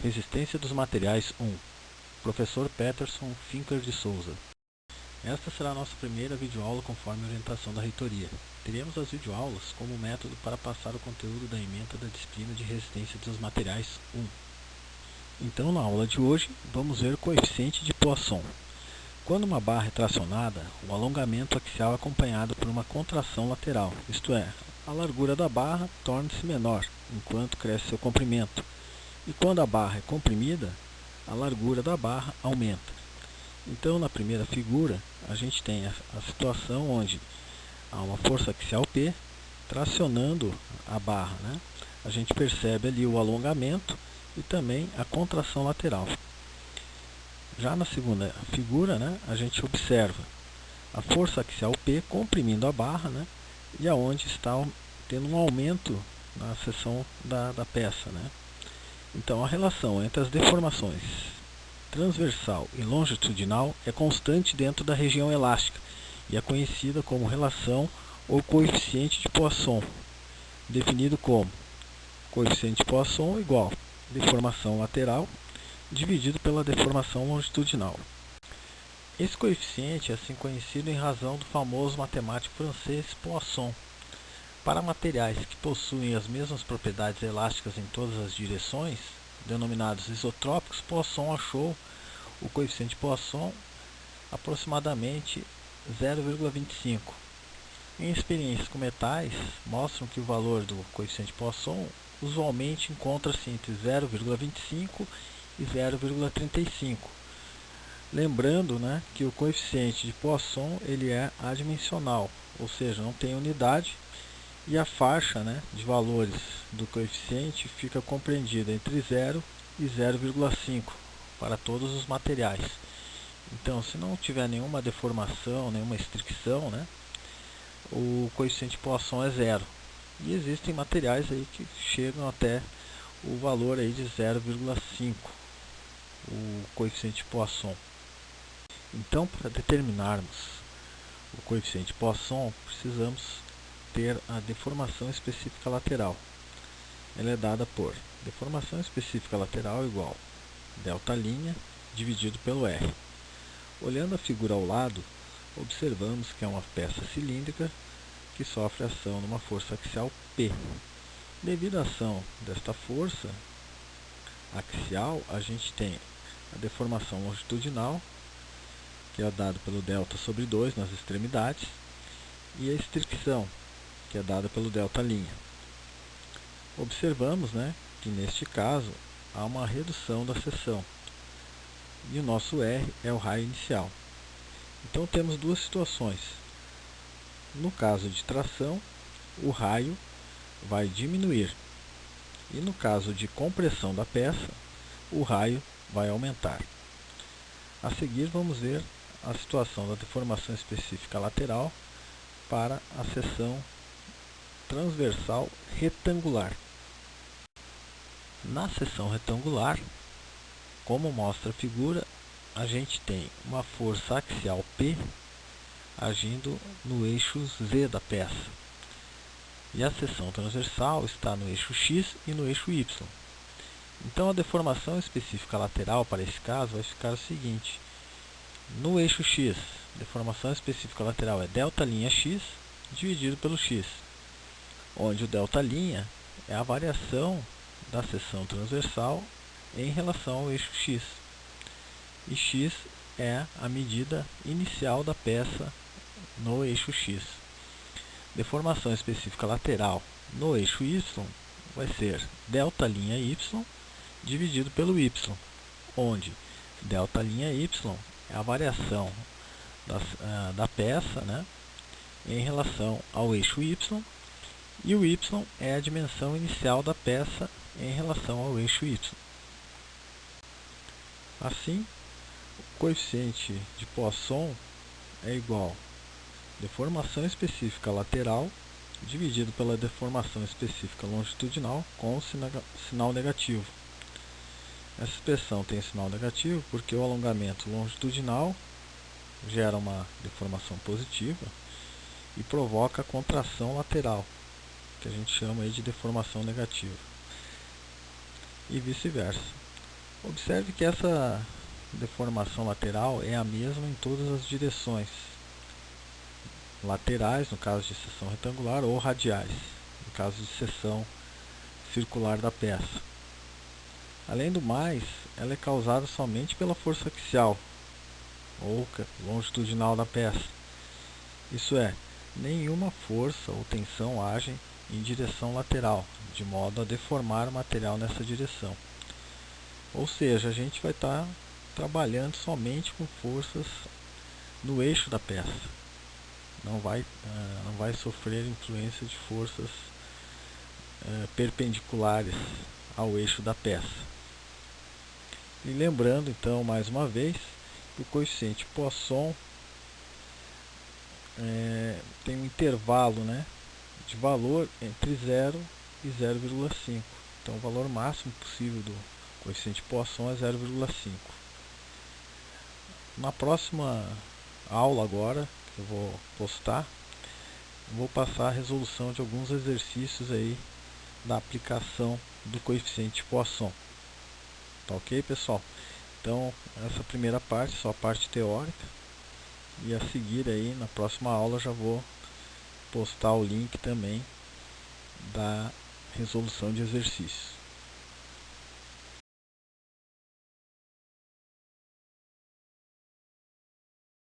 Resistência dos materiais 1. Professor Peterson Finker de Souza. Esta será a nossa primeira videoaula conforme a orientação da reitoria. Teremos as videoaulas como método para passar o conteúdo da ementa da disciplina de resistência dos materiais 1. Então, na aula de hoje, vamos ver o coeficiente de Poisson. Quando uma barra é tracionada, o alongamento axial é acompanhado por uma contração lateral, isto é, a largura da barra torna-se menor, enquanto cresce seu comprimento. E quando a barra é comprimida, a largura da barra aumenta. Então, na primeira figura, a gente tem a situação onde há uma força axial P tracionando a barra, né? A gente percebe ali o alongamento e também a contração lateral. Já na segunda figura, né, a gente observa a força axial P comprimindo a barra, né, e aonde está tendo um aumento na seção da peça, né? Então, a relação entre as deformações transversal e longitudinal é constante dentro da região elástica e é conhecida como relação ou coeficiente de Poisson, definido como coeficiente de Poisson igual deformação lateral dividido pela deformação longitudinal. Esse coeficiente é assim conhecido em razão do famoso matemático francês Poisson. Para materiais que possuem as mesmas propriedades elásticas em todas as direções, denominados isotrópicos, Poisson achou o coeficiente de Poisson aproximadamente 0,25. Em experiências com metais, mostram que o valor do coeficiente de Poisson usualmente encontra-se entre 0,25 e 0,35. Lembrando, né, que o coeficiente de Poisson ele é adimensional, ou seja, não tem unidade, e a faixa, né, de valores do coeficiente fica compreendida entre 0 e 0,5 para todos os materiais. Então, se não tiver nenhuma deformação, nenhuma restrição, né, o coeficiente de Poisson é 0. E existem materiais aí que chegam até o valor aí de 0,5, o coeficiente de Poisson. Então, para determinarmos o coeficiente de Poisson, precisamos ter a deformação específica lateral. Ela é dada por deformação específica lateral igual delta' dividido pelo R. Olhando a figura ao lado, observamos que é uma peça cilíndrica que sofre ação numa força axial P. Devido à ação desta força axial, a gente tem a deformação longitudinal, que é dada pelo delta sobre 2 nas extremidades, e a estricção, que é dada pelo delta'. Observamos, né, que neste caso há uma redução da seção, e o nosso R é o raio inicial. Então temos duas situações. No caso de tração, o raio vai diminuir, e no caso de compressão da peça, o raio vai aumentar. A seguir vamos ver a situação da deformação específica lateral para a seção transversal retangular. Na seção retangular, como mostra a figura, a gente tem uma força axial P agindo no eixo Z da peça. E a seção transversal está no eixo X e no eixo Y. Então a deformação específica lateral para esse caso vai ficar o seguinte: no eixo X, a deformação específica lateral é delta'(x) dividido pelo x, onde o delta' é a variação da seção transversal em relação ao eixo X, e x é a medida inicial da peça no eixo X. Deformação específica lateral no eixo Y vai ser delta'(y) dividido pelo y, onde delta'(y) é a variação da peça, né, em relação ao eixo Y, e o y é a dimensão inicial da peça em relação ao eixo Y. Assim, o coeficiente de Poisson é igual a deformação específica lateral dividido pela deformação específica longitudinal com o sinal negativo. Essa expressão tem sinal negativo porque o alongamento longitudinal gera uma deformação positiva e provoca a contração lateral, que a gente chama aí de deformação negativa, e vice-versa. Observe que essa deformação lateral é a mesma em todas as direções, laterais, no caso de seção retangular, ou radiais, no caso de seção circular da peça. Além do mais, ela é causada somente pela força axial, ou longitudinal da peça. Isso é, nenhuma força ou tensão agem em direção lateral, de modo a deformar o material nessa direção. Ou seja, a gente vai estar trabalhando somente com forças no eixo da peça. Não vai sofrer influência de forças perpendiculares ao eixo da peça. E lembrando então mais uma vez que o coeficiente Poisson tem um intervalo, de valor entre 0 e 0,5. Então o valor máximo possível do coeficiente Poisson é 0,5. Na próxima aula agora, que eu vou postar, vou passar a resolução de alguns exercícios aí da aplicação do coeficiente Poisson. Tá ok, pessoal? Então, essa primeira parte, só a parte teórica, e a seguir aí, na próxima aula, já vou postar o link também da resolução de exercícios.